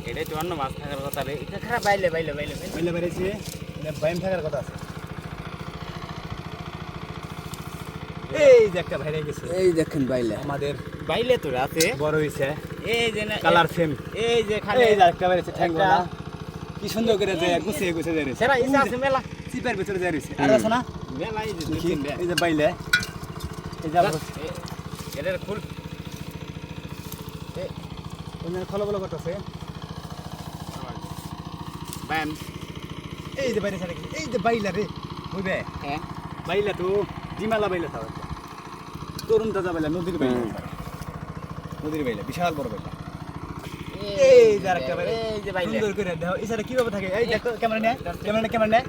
এটাই তো অন্য মাছ থাকার কথা রে। এটা খারাপ বাইলে বেড়েছে বাইম থাকার কথা আছে। এই যে একটা বাইরে গেছে, এই দেখেন বাইলে আমাদের বাইলে তো রাতে বড় হইছে এই যে না কালার ফেম। এই যে খালি এই যে একটা বেড়েছে ঠ্যাংওয়ালা, কি সুন্দর করে যায় গুছিয়ে গুছিয়ে যায় সেরা ইসা আছে মেলা চিপের ভিতরে যায় রয়েছে। আর আছে না মেলা এই যে দেখি, এই যে বাইলে এই যে আবার এটার ফুল ওখানে খলো বলো করতেছে। ব্যাম এই যে বাইরে ছাড়া এই যে বাইলা রে বুঝবে, হ্যাঁ বাইলা তো ডিমালা বাইলা তাও একটা তরুণ তাজা বাইলা, নদীর বাইলা, নদীর বাইলা বিশাল বড় বাইলা। এই যে আরেকটা বাইলা, এই যে বাইলে সুন্দর করে দেখো এই সাইডে কিভাবে থাকে। এই দেখো ক্যামেরা নে, ক্যামেরা নে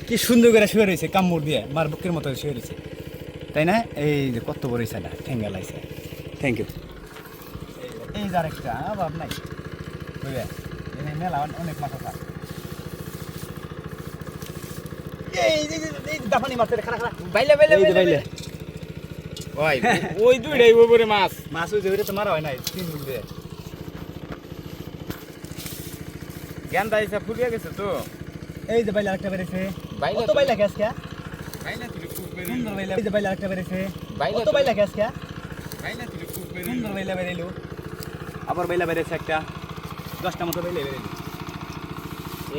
কি সুন্দর করে শুয়ে রয়েছে, কামড় দিয়ে মার বুকের মতো শুয়ে রয়েছে, তাই না? এই যে কত বড় সাইডা ঠেঙ্গা লাইছে। Thank you. এই যে আরেকটা অভাব নাই বুঝবে, এখানে মেলা অনেক মাছ আছে। এই যে দাফানি মাছের খারা খারা বাইলে এই যে বাইলে ওই ওই দুইটাই উপরে মাছ মাছ ওই যে ওইটা তো মারা হয় নাই, তিন মুখ দিয়ে। গেন্দা ইসা ফুলিয়ে গেছে তো এই যে বাইলে আরেকটা বেড়েছে, বাইলে কত বাইলা গ্যাস কে বাইলে তুই খুব সুন্দর বাইলা। এই যে বাইলে আরেকটা বেড়েছে, বাইলে কত বাইলা গ্যাস কে বাইলে তুই খুব সুন্দর বাইলা বেরেলো। আবার বাইলা বেড়েছে একটা 10টা মতো বাইলা বেরেলো।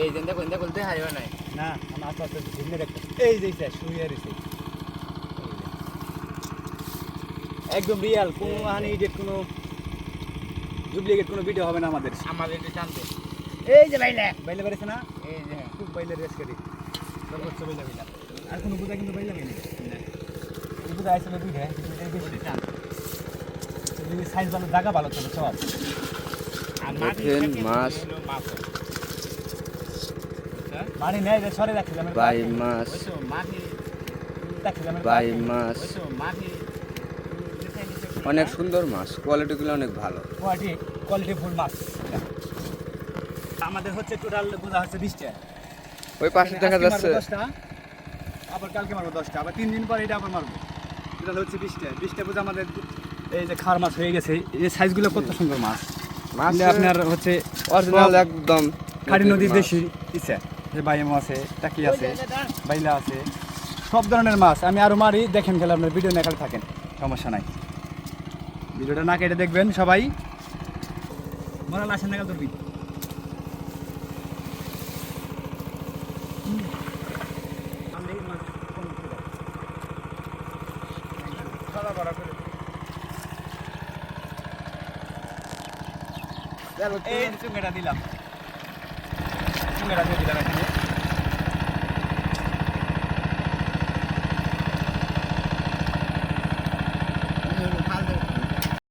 এই যে দেখো দেখো দেখাই হয় নাই না আমার আস্তে আস্তে ঝিমনে দেখতে এই যে শুয়ে রয়েছে একদম রিয়াল, কোনো হানি এডিট, কোনো ডুপ্লিকেট কোনো ভিডিও হবে না আমাদের। আমাদের এটা জানতে এই যে বাইলা বাইলা বেড়েছে না, এই যে খুব বাইলা রেস করি সর্বোচ্চ বাইলা বাইলা। আর কোনো বুঝা কিন্তু বাইলা বাইলা বুঝা আসছিল দুইটা, দুইটাই বেশি টান। যদি সাইজ ভালো, জায়গা ভালো চলে সব। আর দেখেন মাছ, মারি নেই রে, সরে রাখছিলাম বাই মাছ, রাখছিলাম বাই মাছ, অনেক সুন্দর মাছ, কোয়ালিটিগুলো অনেক ভালো। কোয়ালিটি ফুল মাছ। আমাদের হচ্ছে টোটাল বোঝা হচ্ছে 20টা। ওই পাশে দেখা আজকে যাচ্ছে মারবো 10টা, আবার কালকে মারবো 10টা, আবার 3 দিন পর এটা আবার মারবো। টোটাল হচ্ছে 20টা। 20টা বোঝা আমাদের এই যে খার মাছ হয়ে গেছে। এই সাইজগুলো কত সুন্দর মাছ। মাছ আপনার হচ্ছে অরিজিনাল একদম খাড়ি নদীর মাছ। দেশি ইচ্ছা, যে বাইম আছে, টাকি আছে, বাইলা আছে, সব ধরনের মাছ আমি আরো মারি। দেখেন খেলে আপনার ভিডিও না কাটে থাকেন, সমস্যা নাই। ভিডিওটা না কেটে দেখবেন সবাই। মরাল আসেন না ধরবি। এই চুঙ্গাটা দিলাম, চুঙ্গাটা দিয়ে দিলাম এখানে।